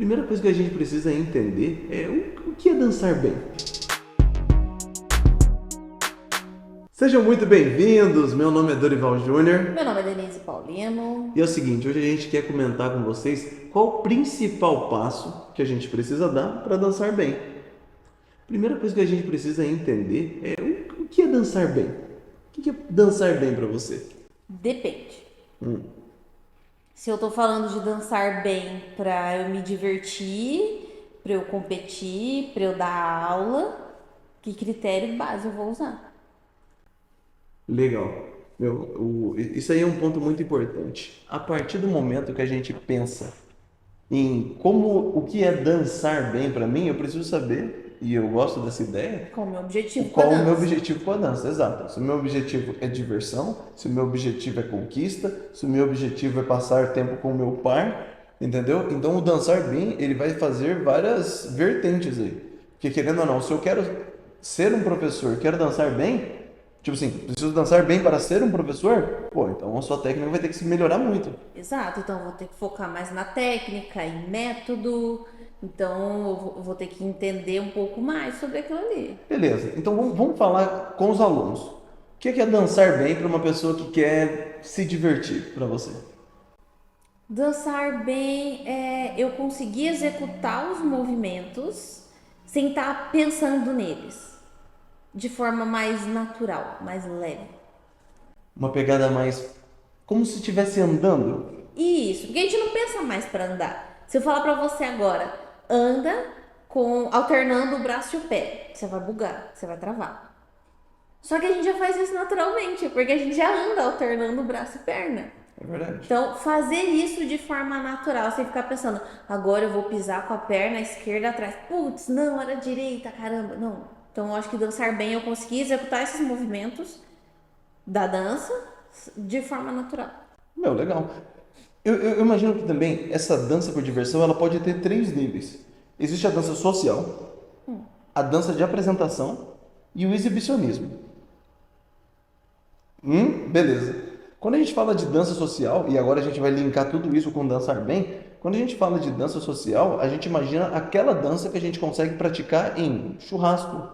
Primeira coisa que a gente precisa entender é o que é dançar bem. Sejam muito bem-vindos, meu nome é Dorival Júnior. Meu nome é Denise Paulino. E é o seguinte, hoje a gente quer comentar com vocês qual o principal passo que a gente precisa dar para dançar bem. Primeira coisa que a gente precisa entender é o que é dançar bem. O que é dançar bem para você? Depende. Se eu tô falando de dançar bem pra eu me divertir, pra eu competir, pra eu dar aula, que critério base eu vou usar? Legal. Isso aí é um ponto muito importante. A partir do momento que a gente pensa em o que é dançar bem para mim, eu preciso saber, e eu gosto dessa ideia, Qual o meu objetivo com a qual o meu dança? objetivo com a dança. Exato. Se o meu objetivo é diversão, se o meu objetivo é conquista, se o meu objetivo é passar tempo com o meu par, entendeu? Então o dançar bem, ele vai fazer várias vertentes aí. Porque querendo ou não, se eu quero ser um professor, quero dançar bem, tipo assim, preciso dançar bem para ser um professor, pô, então a sua técnica vai ter que se melhorar muito. Exato, então eu vou ter que focar mais na técnica, em método, então eu vou ter que entender um pouco mais sobre aquilo ali. Beleza, então vamos falar com os alunos. O que é dançar bem para uma pessoa que quer se divertir para você? Dançar bem é eu conseguir executar os movimentos sem estar pensando neles, de forma mais natural, mais leve. Uma pegada mais como se estivesse andando. Isso, porque a gente não pensa mais para andar. Se eu falar para você agora, anda com alternando o braço e o pé, você vai bugar, você vai travar. Só que a gente já faz isso naturalmente, porque a gente já anda alternando o braço e perna. É verdade. Então, fazer isso de forma natural, sem ficar pensando, agora eu vou pisar com a perna esquerda atrás. Putz, não, era direita, caramba. Não. Então, eu acho que dançar bem, eu consegui executar esses movimentos da dança de forma natural. Meu, legal. Eu imagino que também essa dança por diversão ela pode ter três níveis. Existe a dança social, a dança de apresentação e o exibicionismo. Beleza. Quando a gente fala de dança social, e agora a gente vai linkar tudo isso com dançar bem, quando a gente fala de dança social, a gente imagina aquela dança que a gente consegue praticar em churrasco,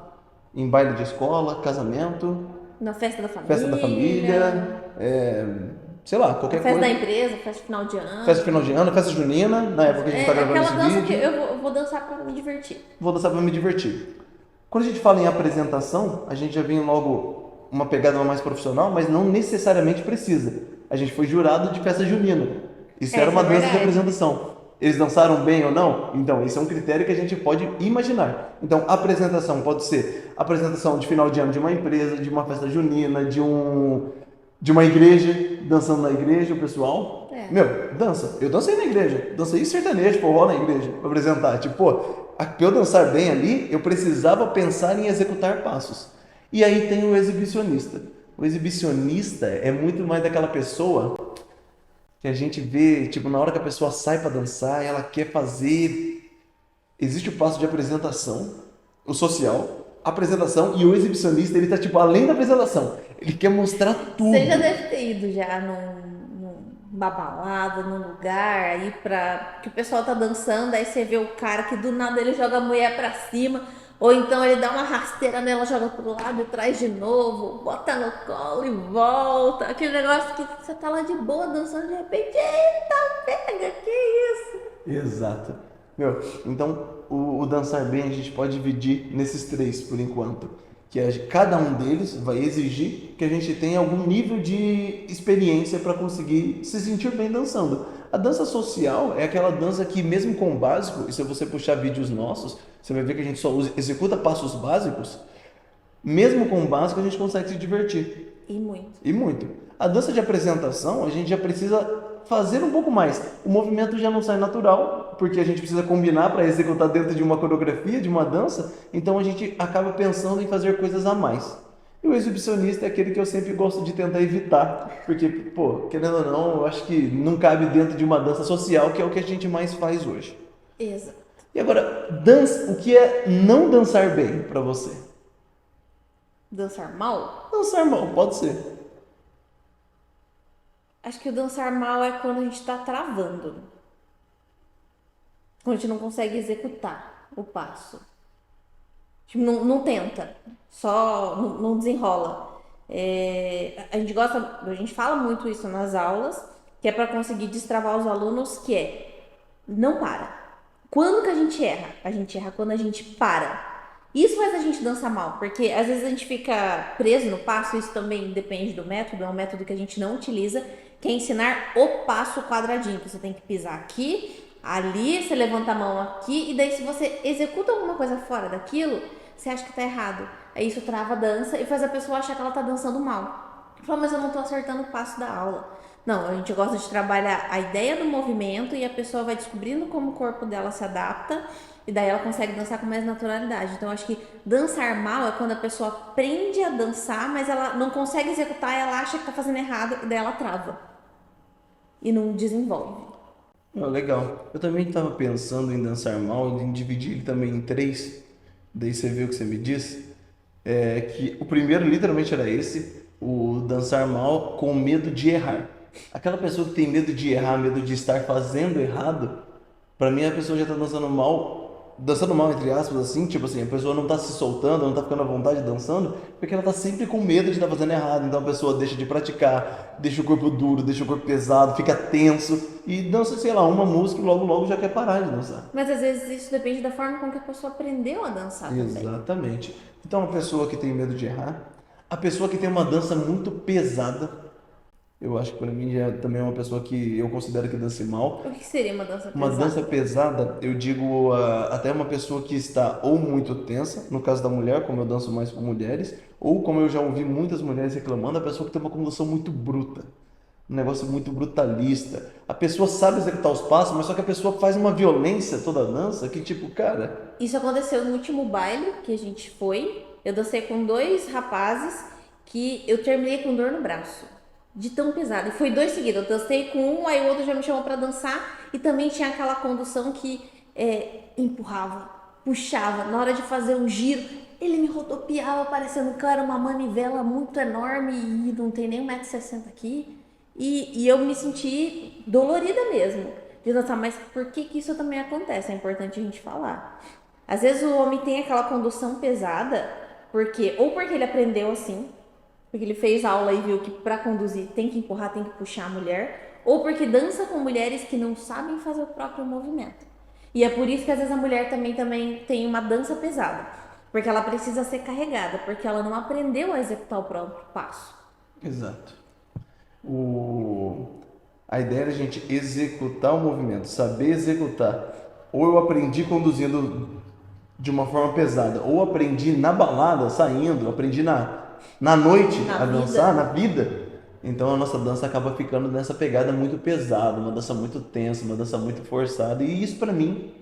em baile de escola, casamento, Na festa da festa da família, família, sei lá, na qualquer festa da coisa. empresa, festa de final de Festa de ano. final de ano, festa junina, na época que a gente está É gravando aquela esse dança que vídeo, eu vou dançar pra me divertir. vou dançar para me divertir. Quando a gente fala em apresentação, a gente já vem logo uma pegada mais profissional, mas não necessariamente precisa. A gente foi jurado de festa junina. Isso era Essa uma é dança de verdade. apresentação. Eles dançaram bem ou não? Então, esse é um critério que a gente pode imaginar. Então, apresentação pode ser apresentação de final de ano de uma empresa, de uma festa junina, de uma igreja, dançando na igreja, o pessoal. É. Meu, dança. Eu dancei na igreja. Dancei sertanejo, forró na igreja, pra apresentar. Tipo, pô, pra eu dançar bem ali, eu precisava pensar em executar passos. E aí tem o exibicionista. O exibicionista é muito mais daquela pessoa que a gente vê, tipo, na hora que a pessoa sai pra dançar, ela quer fazer. Existe o passo de apresentação, o social, a apresentação, e o exibicionista, ele tá, tipo, além da apresentação. Ele quer mostrar Você já tudo. deve ter ido já numa balada, num lugar aí que o pessoal tá dançando, aí você vê o cara que do nada ele joga a mulher pra cima, ou então ele dá uma rasteira nela, joga pro lado e traz de novo, bota no colo e volta. Aquele negócio que você tá lá de boa dançando, de repente, eita, pega, que isso? Exato. Meu, então o dançar bem a gente pode dividir nesses três por enquanto. Que cada um deles vai exigir que a gente tenha algum nível de experiência para conseguir se sentir bem dançando. A dança social é aquela dança que, mesmo com o básico, e se você puxar vídeos nossos, você vai ver que a gente só executa passos básicos, mesmo com o básico a gente consegue se divertir. E muito. E muito. A dança de apresentação, a gente já precisa fazer um pouco mais. O movimento já não sai natural, porque a gente precisa combinar para executar dentro de uma coreografia, de uma dança, então a gente acaba pensando em fazer coisas a mais. E o exibicionista é aquele que eu sempre gosto de tentar evitar, porque, pô, querendo ou não, eu acho que não cabe dentro de uma dança social, que é o que a gente mais faz hoje. Exato. E agora, dança, o que é não dançar bem para você? Dançar mal? Dançar mal, pode ser. Acho que o dançar mal é quando a gente tá travando. quando a gente não consegue executar o passo. Tipo, não tenta, só não desenrola. A gente fala muito isso nas aulas, que é para conseguir destravar os alunos, que é não para. Quando que a gente erra? A gente erra quando a gente para. Isso faz a gente dançar mal, porque às vezes a gente fica preso no passo, isso também depende do método, é um método que a gente não utiliza, que é ensinar o passo quadradinho, que você tem que pisar aqui, ali, você levanta a mão aqui, e daí se você executa alguma coisa fora daquilo, você acha que tá errado. Aí isso trava a dança e faz a pessoa achar que ela tá dançando mal. Fala, mas eu não tô acertando o passo da aula. Não, a gente gosta de trabalhar a ideia do movimento e a pessoa vai descobrindo como o corpo dela se adapta e daí ela consegue dançar com mais naturalidade. Então, eu acho que dançar mal é quando a pessoa aprende a dançar, mas ela não consegue executar e ela acha que tá fazendo errado e daí ela trava e não desenvolve. Ah, legal. Eu também estava pensando em dançar mal, em dividir ele também em três. Daí você viu o que você me disse? Que o primeiro literalmente era esse, o dançar mal com medo de errar. Aquela pessoa que tem medo de errar, medo de estar fazendo errado, pra mim a pessoa já tá dançando mal entre aspas assim, tipo assim, a pessoa não tá se soltando, não tá ficando à vontade dançando, porque ela tá sempre com medo de estar fazendo errado, então a pessoa deixa de praticar, deixa o corpo duro, deixa o corpo pesado, fica tenso e dança, sei lá, uma música e logo logo já quer parar de dançar. Mas às vezes isso depende da forma com que a pessoa aprendeu a dançar também. Exatamente. Então, a pessoa que tem medo de errar, a pessoa que tem uma dança muito pesada, eu acho que para mim já também é uma pessoa que eu considero que dança mal. O que seria uma dança Uma dança pesada? pesada, eu digo até uma pessoa que está ou muito tensa, no caso da mulher, como eu danço mais com mulheres, ou como eu já ouvi muitas mulheres reclamando, a pessoa que tem uma condução muito bruta, um negócio muito brutalista. A pessoa sabe executar os passos, mas só que a pessoa faz uma violência toda a dança que tipo, cara, Isso aconteceu no último baile que a gente foi. Eu dancei com dois rapazes que eu terminei com dor no braço. De tão pesado. E foi dois seguidos. Eu dancei com um, aí o outro já me chamou pra dançar. E também tinha aquela condução que empurrava, puxava. Na hora de fazer um giro, ele me rodopiava, parecendo que eu era uma manivela muito enorme e não tem nem 1,60 m aqui. E eu me senti dolorida mesmo de dançar. Mas por que que isso também acontece? É importante a gente falar. Às vezes o homem tem aquela condução pesada porque ele aprendeu assim, porque ele fez aula e viu que para conduzir tem que empurrar, tem que puxar a mulher, ou porque dança com mulheres que não sabem fazer o próprio movimento. E é por isso que às vezes a mulher também tem uma dança pesada, porque ela precisa ser carregada, porque ela não aprendeu a executar o próprio passo. exato. O... A ideia é a gente executar o movimento, saber executar. Ou eu aprendi conduzindo de uma forma pesada, ou aprendi na balada, saindo, aprendi na noite Na a dançar, vida, na vida. Então a nossa dança acaba ficando nessa pegada muito pesada, uma dança muito tensa, uma dança muito forçada. E isso para mim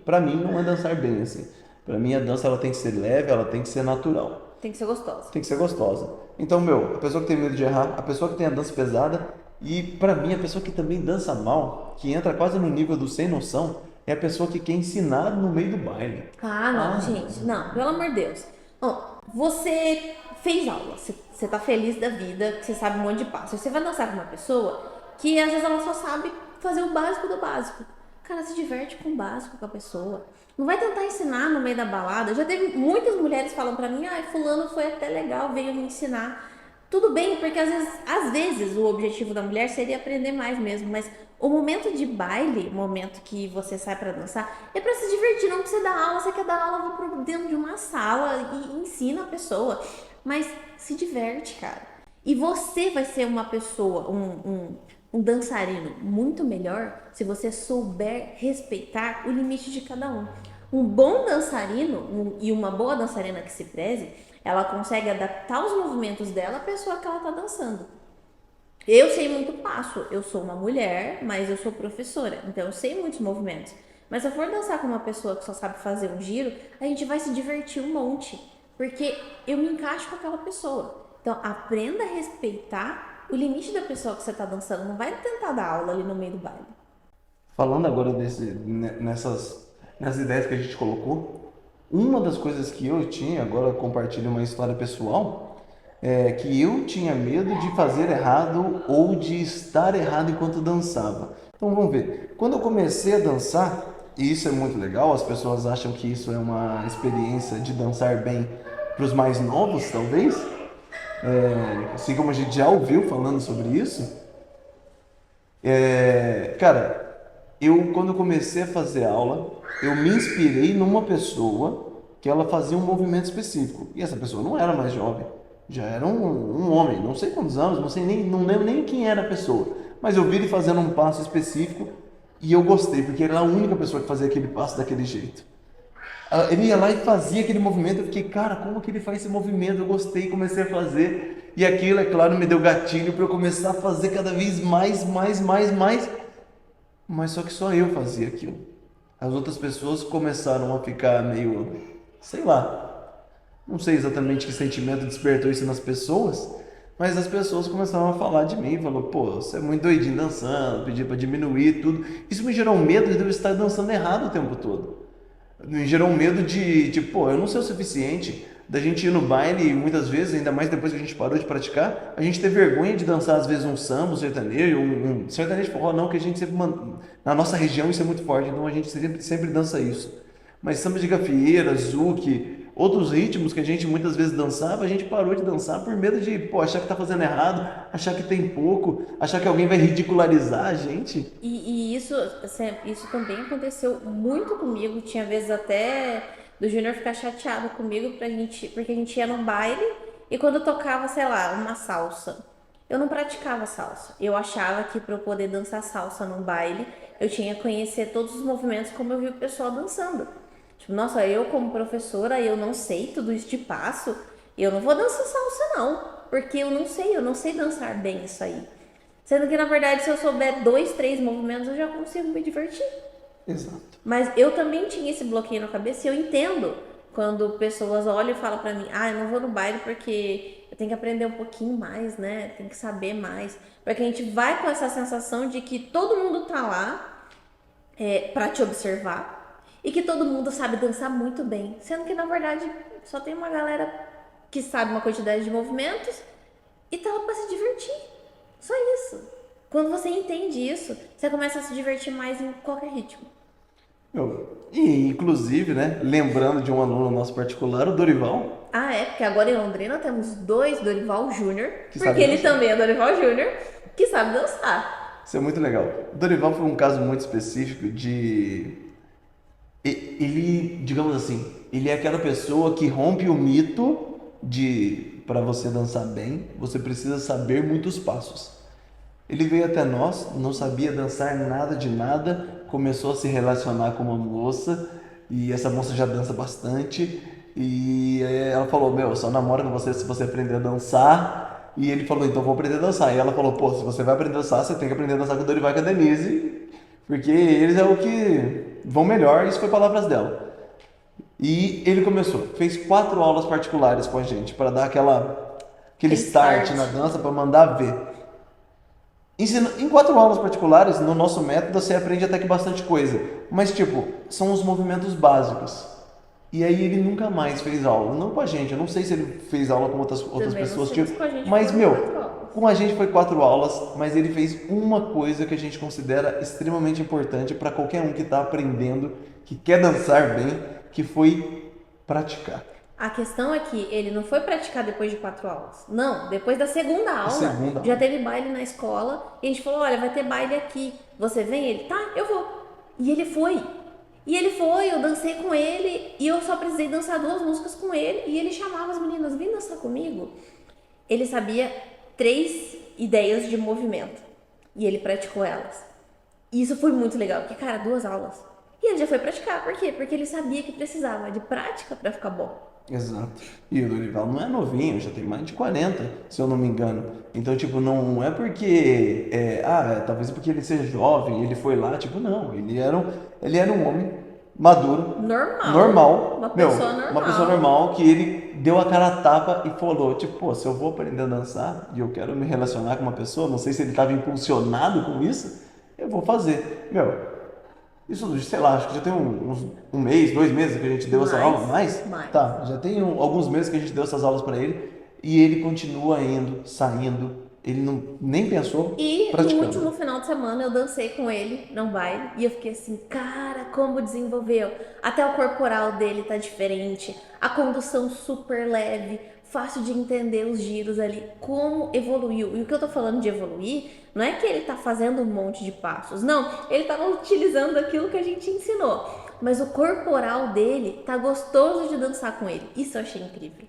não é dançar bem assim. Para mim a dança ela tem que ser leve, ela tem que ser natural. tem que ser gostosa. Tem que ser gostosa. Então, meu, a pessoa que tem medo de errar, a pessoa que tem a dança pesada e, pra mim, a pessoa que também dança mal, que entra quase no nível do sem noção, é a pessoa que quer ensinar no meio do baile. Ah, não, gente, não, pelo amor de Deus. Ó, você fez aula, você tá feliz da vida, que você sabe um monte de passos. Você vai dançar com uma pessoa que às vezes ela só sabe fazer o básico do básico. Cara, se diverte com o básico com a pessoa. Não vai tentar ensinar no meio da balada. Já teve muitas mulheres que falam pra mim, ai, fulano foi até legal, veio me ensinar. Tudo bem, porque às vezes o objetivo da mulher seria aprender mais mesmo, mas o momento de baile, o momento que você sai pra dançar, é pra se divertir, não precisa dar aula, você quer dar aula, vai pra dentro de uma sala e ensina a pessoa, mas se diverte, cara. E você vai ser uma pessoa, um dançarino muito melhor se você souber respeitar o limite de cada um. Um bom dançarino e uma boa dançarina que se preze, ela consegue adaptar os movimentos dela à pessoa que ela tá dançando. Eu sei muito passo, eu sou uma mulher, mas eu sou professora, então eu sei muitos movimentos. Mas se eu for dançar com uma pessoa que só sabe fazer um giro, a gente vai se divertir um monte, porque eu me encaixo com aquela pessoa. Então aprenda a respeitar o limite da pessoa que você tá dançando, não vai tentar dar aula ali no meio do baile. Falando agora nessas ideias que a gente colocou, uma das coisas que eu tinha, agora compartilho uma história pessoal, é que eu tinha medo de fazer errado ou de estar errado enquanto dançava. Então vamos ver. Quando eu comecei a dançar, E isso é muito legal, as pessoas acham que isso é uma experiência de dançar bem para os mais novos, talvez. Assim como a gente já ouviu falando sobre isso. Cara, eu quando eu comecei a fazer aula, eu me inspirei numa pessoa que ela fazia um movimento específico. E essa pessoa não era mais jovem, já era um homem, não sei quantos anos, não sei nem, não lembro nem quem era a pessoa. Mas eu vi ele fazendo um passo específico e eu gostei, porque ele era a única pessoa que fazia aquele passo daquele jeito. Ele ia lá e fazia aquele movimento, eu fiquei, cara, como que ele faz esse movimento? Eu gostei, comecei a fazer. E aquilo, é claro, me deu gatilho para eu começar a fazer cada vez mais, mais, mais, mais. Mas só que só eu fazia aquilo. As outras pessoas começaram a ficar meio, sei lá, não sei exatamente que sentimento despertou isso nas pessoas, mas as pessoas começaram a falar de mim, falou, pô, você é muito doidinho dançando, pedir para diminuir tudo. Isso me gerou um medo de eu estar dançando errado o tempo todo. Me gerou um medo de, tipo, pô, eu não sei o suficiente da gente ir no baile e muitas vezes, ainda mais depois que a gente parou de praticar, a gente ter vergonha de dançar às vezes um samba, um sertanejo, um sertanejo forró, não, que a gente sempre, na nossa região isso é muito forte, então a gente sempre dança isso. Mas samba de gafieira, zouk, outros ritmos que a gente muitas vezes dançava, a gente parou de dançar por medo de, pô, achar que tá fazendo errado, achar que tem pouco, achar que alguém vai ridicularizar a gente. E isso, isso também aconteceu muito comigo. Tinha vezes até do Júnior ficar chateado comigo porque a gente ia num baile e quando tocava, sei lá, uma salsa, eu não praticava salsa. Eu achava que para eu poder dançar salsa num baile, eu tinha que conhecer todos os movimentos como eu vi o pessoal dançando. Tipo, nossa, eu como professora, eu não sei tudo isso de passo, eu não vou dançar salsa não, porque eu não sei dançar bem isso aí. Sendo que, na verdade, se eu souber dois, três movimentos, eu já consigo me divertir. Exato. Mas eu também tinha esse bloqueio na cabeça e eu entendo quando pessoas olham e falam pra mim, ah, eu não vou no baile porque eu tenho que aprender um pouquinho mais, né? Tem que saber mais. Porque a gente vai com essa sensação de que todo mundo tá lá pra te observar e que todo mundo sabe dançar muito bem. Sendo que, na verdade, só tem uma galera que sabe uma quantidade de movimentos e tá lá pra se divertir. Só isso. Quando você entende isso, você começa a se divertir mais em qualquer ritmo. E inclusive, né, lembrando de um aluno nosso particular, o Dorival, Ah, é, porque agora em Londrina temos dois Dorival Júnior, que porque sabe ele dançar. também é Dorival Júnior, que sabe dançar. Isso é muito legal. O Dorival foi um caso muito específico de. Ele, digamos assim, ele é aquela pessoa que rompe o mito de para você dançar bem, você precisa saber muitos passos. Ele veio até nós, não sabia dançar nada de nada, começou a se relacionar com uma moça e essa moça já dança bastante e ela falou, meu, eu só namoro com você se você aprender a dançar. E ele falou, então vou aprender a dançar. E ela falou, pô, se você vai aprender a dançar, você tem que aprender a dançar com o Dorival e com a Denise, porque eles é o que vão melhor, isso foi palavras dela. E ele começou, fez 4 aulas particulares com a gente para dar aquele Aquele start start. na dança, para mandar ver. Em 4 aulas particulares, no nosso método, você aprende até que bastante coisa. Mas, tipo, são os movimentos básicos. E aí ele nunca mais fez aula. Não com a gente, eu não sei se ele fez aula com outras Também não pessoas, sei, tipo. mas com a gente Mas, foram meu, 4 aulas. com a gente foi 4 aulas, mas ele fez uma coisa que a gente considera extremamente importante para qualquer um que está aprendendo, que quer dançar bem, que foi praticar. A questão é que ele não foi praticar depois de 4 aulas. Não, depois da segunda aula, segunda já aula. teve baile na escola e a gente falou, olha, vai ter baile aqui. Você vem? Ele, tá, eu vou. E ele foi. E ele foi, eu dancei com ele e eu só precisei dançar 2 músicas com ele e ele chamava as meninas, vem dançar comigo. Ele sabia 3 ideias de movimento e ele praticou elas. E isso foi muito legal, porque, cara, 2 aulas. E ele já foi praticar, por quê? Porque ele sabia que precisava de prática pra ficar bom. Exato. E o Dorival não é novinho, já tem mais de 40, se eu não me engano. Então, tipo, não é porque, talvez porque ele seja jovem, ele foi lá, tipo, não. Ele era um homem maduro, Normal. Uma meu, pessoa normal. uma pessoa normal que ele deu a cara a tapa e falou, tipo, pô, se eu vou aprender a dançar e eu quero me relacionar com uma pessoa, não sei se ele estava impulsionado com isso, eu vou fazer. Meu, isso, sei lá, acho que já tem um mês, 2 meses que a gente deu essa aula, mais? Mais. Tá, já tem alguns meses que a gente deu essas aulas para ele e ele continua indo, saindo, Ele não, nem pensou E no último praticando. final de semana eu dancei com ele num baile e eu fiquei assim, cara, como desenvolveu? Até o corporal dele tá diferente, a condução super leve, fácil de entender os giros ali, como evoluiu. E o que eu tô falando de evoluir não é que ele tá fazendo um monte de passos, não, ele tá utilizando aquilo que a gente ensinou. Mas o corporal dele tá gostoso de dançar com ele. Isso eu achei incrível.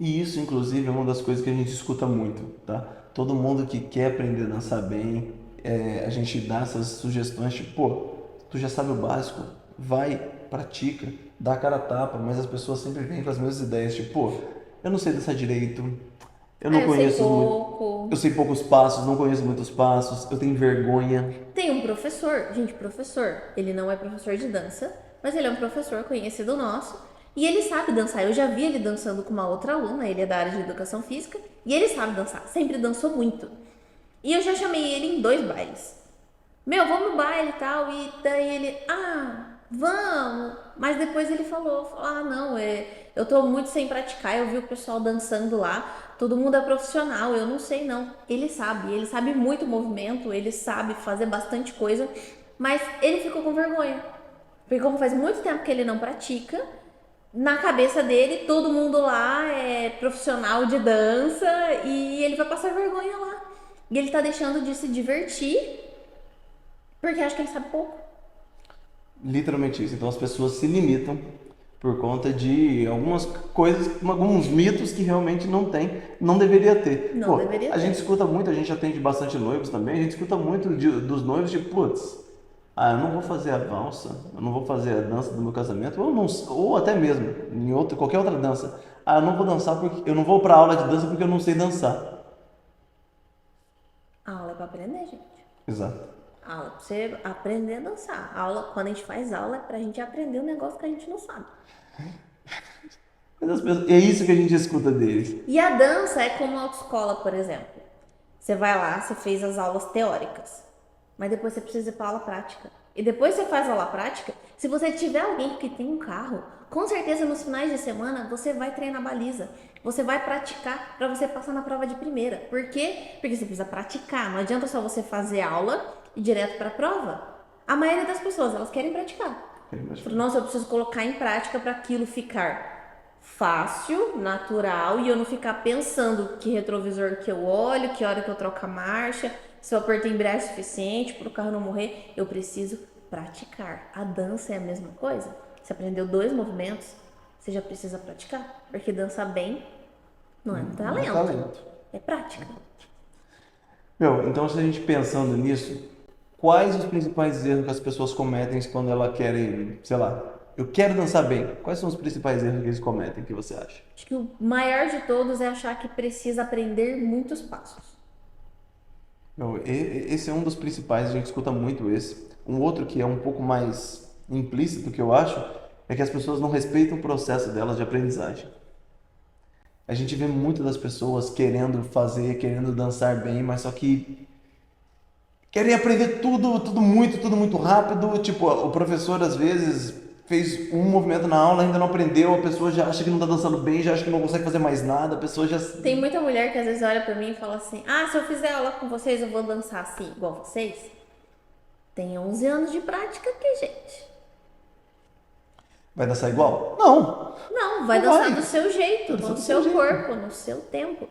E isso, inclusive, é uma das coisas que a gente escuta muito, tá? Todo mundo que quer aprender a dançar bem, a gente dá essas sugestões, tipo, pô, tu já sabe o básico, vai, pratica, dá a cara a tapa, mas as pessoas sempre vêm com as mesmas ideias, tipo, pô, eu não sei dançar direito, eu Ah, não eu sei conheço muito, eu pouco. sei poucos passos, não conheço muitos passos, eu tenho vergonha. Tem um professor, gente, professor, ele não é professor de dança, mas ele é um professor conhecido nosso e ele sabe dançar. Eu já vi ele dançando com uma outra aluna, ele é da área de educação física e ele sabe dançar, sempre dançou muito. E eu já chamei ele em 2 bailes. Meu, vamos no baile e tal, e daí ele, vamos. Mas depois ele falou, não, eu tô muito sem praticar, eu vi o pessoal dançando lá, todo mundo é profissional, eu não sei não. Ele sabe muito movimento, ele sabe fazer bastante coisa, mas ele ficou com vergonha. Porque como faz muito tempo que ele não pratica, na cabeça dele todo mundo lá é profissional de dança e ele vai passar vergonha lá. E ele tá deixando de se divertir porque acha que ele sabe pouco. Literalmente isso. Então as pessoas se limitam por conta de algumas coisas, alguns mitos que realmente não tem, não deveria ter. Não Pô, deveria a gente ter. escuta muito, a gente atende bastante noivos também, a gente escuta muito dos noivos de, putz, eu não vou fazer a valsa, eu não vou fazer a dança do meu casamento, ou, não, ou até mesmo em outra, qualquer outra dança. Eu não vou dançar porque eu não vou para aula de dança porque eu não sei dançar. A aula é pra aprender, gente. Exato. A aula é pra você aprender a dançar. A aula, quando a gente faz aula, é pra gente aprender um negócio que a gente não sabe. Mas é isso que a gente escuta deles. E a dança é como a autoescola, por exemplo. Você vai lá, você fez as aulas teóricas, mas depois você precisa ir para aula prática. E depois você faz a aula prática, se você tiver alguém que tem um carro, com certeza nos finais de semana você vai treinar baliza. Você vai praticar para você passar na prova de primeira. Por quê? Porque você precisa praticar. Não adianta só você fazer aula e ir direto para a prova. A maioria das pessoas, elas querem praticar. Nossa, eu preciso colocar em prática para aquilo ficar fácil, natural e eu não ficar pensando que retrovisor que eu olho, que hora que eu troco a marcha, se eu apertei embreagem suficiente para o carro não morrer. Eu preciso praticar. A dança é a mesma coisa. Você aprendeu 2 movimentos, você já precisa praticar, porque dançar bem não é Não é talento, talento. é prática. Meu, então se a gente pensando nisso, quais os principais erros que as pessoas cometem quando elas querem, sei lá, eu quero dançar bem? Quais são os principais erros que eles cometem, que você acha? Acho que o maior de todos é achar que precisa aprender muitos passos. Meu, esse é um dos principais, a gente escuta muito esse. Um outro que é um pouco mais implícito, que eu acho, é que as pessoas não respeitam o processo delas de aprendizagem. A gente vê muito das pessoas querendo fazer, querendo dançar bem, mas só que querem aprender tudo muito rápido. Tipo, o professor às vezes fez um movimento na aula, ainda não aprendeu, a pessoa já acha que não tá dançando bem, já acha que não consegue fazer mais nada, a pessoa já. Tem muita mulher que às vezes olha pra mim e fala assim: se eu fizer aula com vocês, eu vou dançar assim, igual vocês. Tem 11 anos de prática aqui, gente. Vai dançar igual? Não, Não, vai não dançar vai. do seu jeito, Vai dançar no do seu seu jeito. corpo, no seu tempo.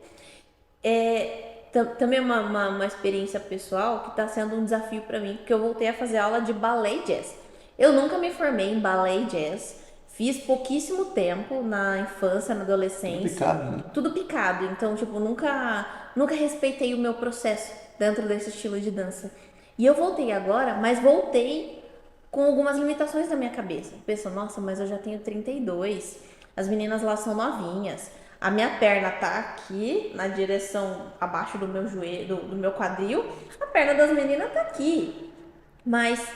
Também é uma experiência pessoal que está sendo um desafio para mim, porque eu voltei a fazer aula de ballet jazz. Eu nunca me formei em ballet jazz, fiz pouquíssimo tempo na infância, na Tudo adolescência, picado, né? tudo picado. Então, tipo, nunca respeitei o meu processo dentro desse estilo de dança. E eu voltei agora, mas voltei com algumas limitações na minha cabeça. Pensa, nossa, mas eu já tenho 32, as meninas lá são novinhas, a minha perna tá aqui na direção abaixo do meu joelho, do meu quadril, a perna das meninas tá aqui. Mas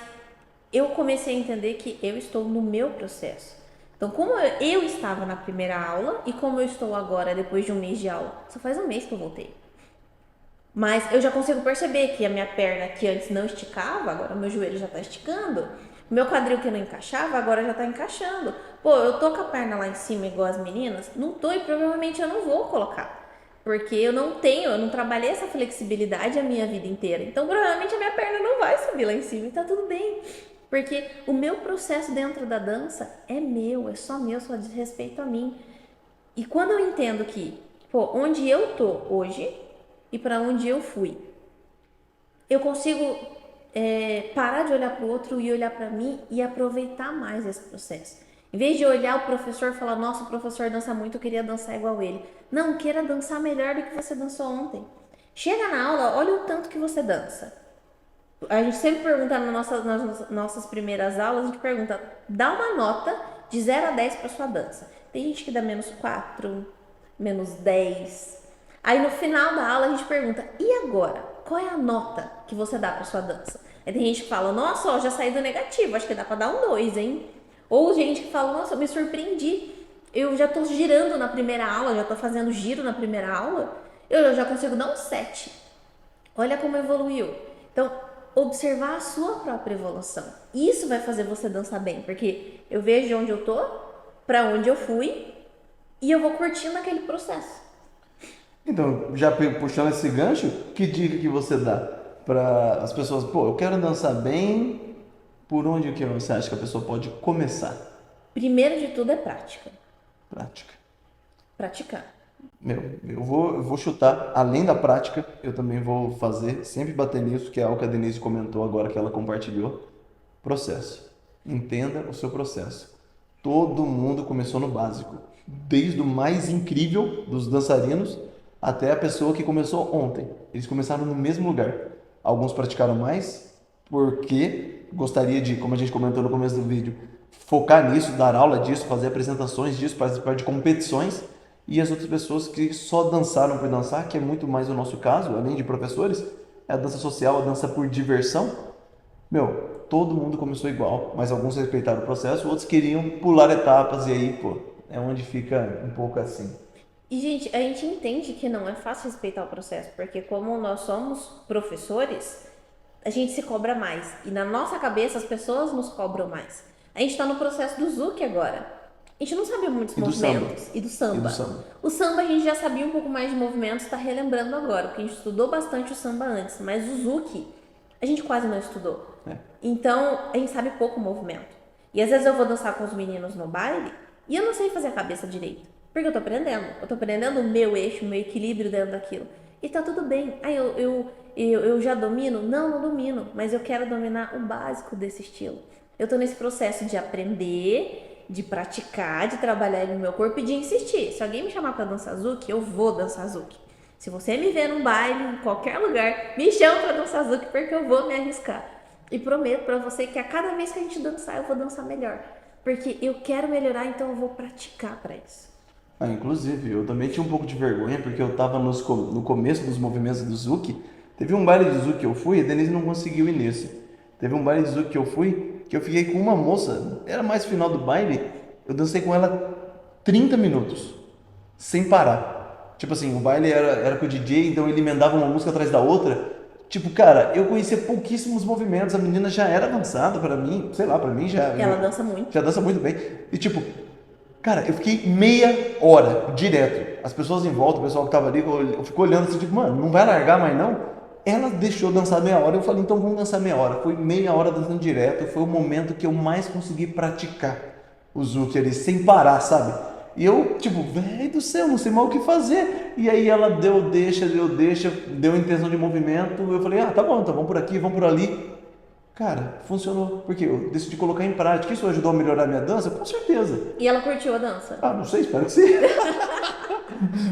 eu comecei a entender que eu estou no meu processo. Então, como eu estava na primeira aula e como eu estou agora, depois de um mês de aula, só faz um mês que eu voltei. Mas eu já consigo perceber que a minha perna que antes não esticava, agora meu joelho já tá esticando. Meu quadril que não encaixava, agora já tá encaixando. Pô, eu tô com a perna lá em cima igual as meninas? Não tô e provavelmente eu não vou colocar. Porque eu não trabalhei essa flexibilidade a minha vida inteira. Então, provavelmente a minha perna não vai subir lá em cima e tá tudo bem. Porque o meu processo dentro da dança é meu, é só meu, só diz respeito a mim. E quando eu entendo que, pô, onde eu tô hoje e para onde eu fui, eu consigo parar de olhar para o outro e olhar para mim e aproveitar mais esse processo. Em vez de olhar o professor e falar, nossa, o professor dança muito, eu queria dançar igual ele. Não, queira dançar melhor do que você dançou ontem. Chega na aula, olha o tanto que você dança. A gente sempre pergunta nas nossas primeiras aulas, a gente pergunta, dá uma nota de 0 a 10 para sua dança. Tem gente que dá -4, -10. Aí no final da aula a gente pergunta, e agora? Qual é a nota que você dá para sua dança? Aí tem gente que fala, nossa, ó, já saí do negativo, acho que dá para dar um 2, hein? Ou gente que fala, nossa, eu me surpreendi, eu já tô girando na primeira aula, já tô fazendo giro na primeira aula, eu já consigo dar um 7. Olha como evoluiu. Então, observar a sua própria evolução. Isso vai fazer você dançar bem, porque eu vejo de onde eu tô, para onde eu fui, e eu vou curtindo aquele processo. Então, já puxando esse gancho, que dica que você dá para as pessoas? Pô, eu quero dançar bem, por onde que você acha que a pessoa pode começar? Primeiro de tudo é prática. Prática. Praticar. Eu vou chutar, além da prática, eu também vou fazer, sempre bater nisso, que é algo que a Denise comentou agora que ela compartilhou. Processo. Entenda o seu processo. Todo mundo começou no básico, desde o mais incrível dos dançarinos até a pessoa que começou ontem. Eles começaram no mesmo lugar. Alguns praticaram mais porque gostaria de, como a gente comentou no começo do vídeo, focar nisso, dar aula disso, fazer apresentações disso, participar de competições. E as outras pessoas que só dançaram por dançar, que é muito mais o nosso caso, além de professores, é a dança social, a dança por diversão. Todo mundo começou igual, mas alguns respeitaram o processo, outros queriam pular etapas e aí, pô, é onde fica um pouco assim. E, gente, a gente entende que não é fácil respeitar o processo, porque como nós somos professores, a gente se cobra mais. E na nossa cabeça as pessoas nos cobram mais. A gente tá no processo do Zouk agora. A gente não sabia muitos E do samba. movimentos. E do E do samba. samba. O samba a gente já sabia um pouco mais de movimentos, tá relembrando agora, porque a gente estudou bastante o samba antes. Mas o Zouk, a gente quase não estudou. Então, a gente sabe pouco movimento. E às vezes eu vou dançar com os meninos no baile e eu não sei fazer a cabeça direito. Porque eu tô aprendendo. Eu tô aprendendo o meu eixo, o meu equilíbrio dentro daquilo. E tá tudo bem. Aí eu já domino? Não domino. Mas eu quero dominar o básico desse estilo. Eu tô nesse processo de aprender, de praticar, de trabalhar ele no meu corpo e de insistir. Se alguém me chamar pra dançar Zouk, eu vou dançar Zouk. Se você me ver num baile, em qualquer lugar, me chama pra dançar Zouk porque eu vou me arriscar. E prometo pra você que a cada vez que a gente dançar, eu vou dançar melhor. Porque eu quero melhorar, então eu vou praticar pra isso. Inclusive, eu também tinha um pouco de vergonha, porque eu estava no começo dos movimentos do Zouk. Teve um baile de Zouk que eu fui, a Denise não conseguiu ir nesse. Teve um baile de Zouk que eu fui, que eu fiquei com uma moça, era mais final do baile, eu dancei com ela 30 minutos, sem parar. Tipo assim, o baile era com o DJ, então ele emendava uma música atrás da outra. Tipo, cara, eu conhecia pouquíssimos movimentos, a menina já era avançada pra mim, sei lá, pra mim já... Ela dança muito. Já dança muito bem. E tipo, cara, eu fiquei meia hora direto. As pessoas em volta, o pessoal que tava ali, eu fico olhando assim, tipo, mano, não vai largar mais não? Ela deixou dançar meia hora, eu falei, então vamos dançar meia hora. Foi meia hora dançando direto, foi o momento que eu mais consegui praticar o Zouk ali, sem parar, sabe? E eu, tipo, velho do céu, não sei mais o que fazer. E aí ela deu deixa, deu intenção de movimento. Eu falei, tá bom, então vamos por aqui, vamos por ali. Cara, funcionou, porque eu decidi colocar em prática. Isso ajudou a melhorar a minha dança? Com certeza. E ela curtiu a dança? Não sei, espero que sim.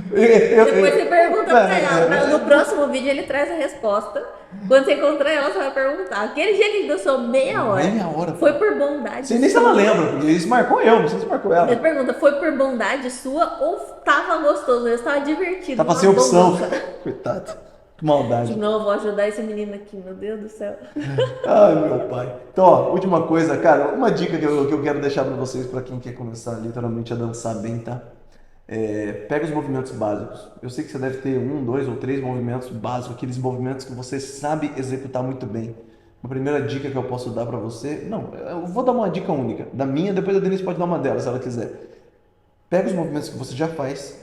Depois você pergunta pra ela. No próximo vídeo ele traz a resposta. Quando você encontrar ela, você vai perguntar. Aquele dia que a gente dançou meia hora. Meia hora. Foi por bondade. Não sei nem se ela lembra, porque isso marcou eu, não sei se marcou ela. Ele pergunta, foi por bondade sua ou tava gostoso? Eu estava divertido. Tava sem opção. Coitado. Que maldade. Não, eu vou ajudar esse menino aqui, meu Deus do céu. Ai, meu pai. Então, ó, última coisa, cara, uma dica que eu quero deixar pra vocês, pra quem quer começar literalmente a dançar bem, tá? Pega os movimentos básicos. Eu sei que você deve ter 1, 2 ou 3 movimentos básicos, aqueles movimentos que você sabe executar muito bem. Uma primeira dica que eu posso dar pra você, não, eu vou dar uma dica única, da minha, depois a Denise pode dar uma dela, se ela quiser. Pega os movimentos que você já faz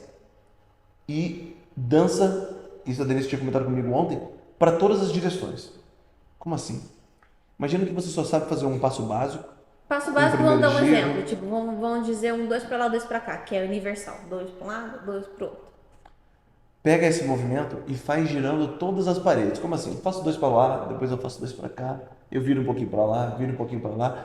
e dança, isso a Denise tinha comentado comigo ontem, para todas as direções. Como assim? Imagina que você só sabe fazer um passo básico, Passo um básico, vamos primeiro dar um giro. exemplo. Tipo, vamos dizer um dois pra lá, dois pra cá, que é universal. Dois pra um lado, dois pro outro. Pega esse movimento e faz girando todas as paredes. Como assim? Eu faço dois para lá, depois eu faço dois para cá, eu viro um pouquinho para lá, viro um pouquinho para lá.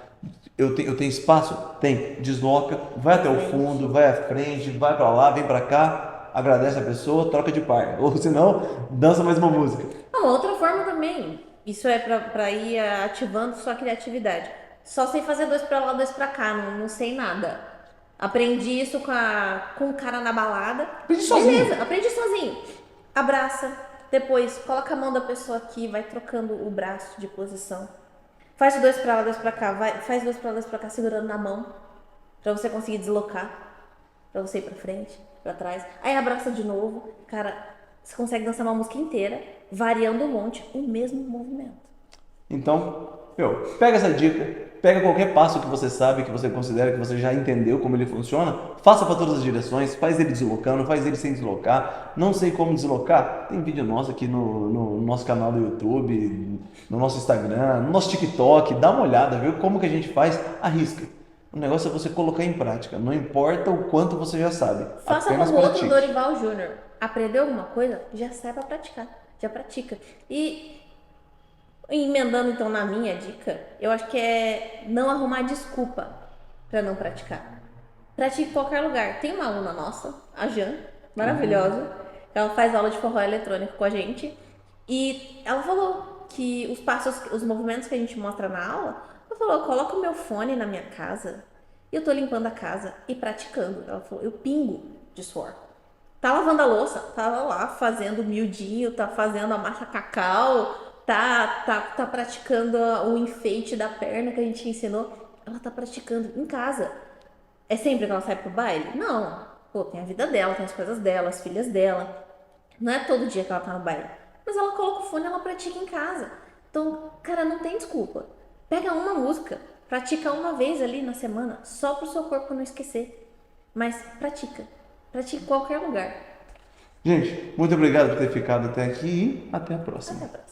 Eu tenho espaço? Tem. Desloca, vai até o fundo, vai à frente, vai para lá, vem para cá, agradece a pessoa, troca de par. Ou senão, dança mais uma música. Uma outra forma também, isso é pra ir ativando sua criatividade. Só sei fazer dois pra lá, dois pra cá, não sei nada. Aprendi isso com um cara na balada. Aprendi sozinho. Beleza, aprendi sozinho. Abraça, depois coloca a mão da pessoa aqui, vai trocando o braço de posição. Faz dois pra lá, dois pra cá, faz dois pra lá, dois pra cá, segurando na mão, pra você conseguir deslocar, pra você ir pra frente, pra trás. Aí abraça de novo, cara, você consegue dançar uma música inteira, variando um monte, o mesmo movimento. Então, pega essa dica, pega qualquer passo que você sabe, que você considera que você já entendeu como ele funciona, faça para todas as direções, faz ele deslocando, faz ele sem deslocar. Não sei como deslocar? Tem vídeo nosso aqui no nosso canal do YouTube, no nosso Instagram, no nosso TikTok, dá uma olhada, viu como que a gente faz, arrisca. O negócio é você colocar em prática, não importa o quanto você já sabe, Faça apenas como o outro pratique. Dorival Júnior. Aprendeu alguma coisa? Já sai pra praticar, já pratica. E emendando então na minha dica, eu acho que é não arrumar desculpa pra não praticar. Pratique em qualquer lugar. Tem uma aluna nossa, a Jan, maravilhosa. Ela faz aula de forró eletrônico com a gente. E ela falou que os passos, os movimentos que a gente mostra na aula, ela falou, eu coloco o meu fone na minha casa e eu tô limpando a casa e praticando. Ela falou, eu pingo de suor. Tá lavando a louça, tava lá fazendo miudinho, tá fazendo a massa cacau, tá praticando o enfeite da perna que a gente ensinou. Ela tá praticando em casa. É sempre que ela sai pro baile? Não. Pô, tem a vida dela, tem as coisas dela, as filhas dela. Não é todo dia que ela tá no baile. Mas ela coloca o fone e ela pratica em casa. Então, cara, não tem desculpa. Pega uma música, pratica uma vez ali na semana, só pro seu corpo não esquecer. Mas pratica. Pratica em qualquer lugar. Gente, muito obrigado por ter ficado até aqui e até a próxima. Até a próxima.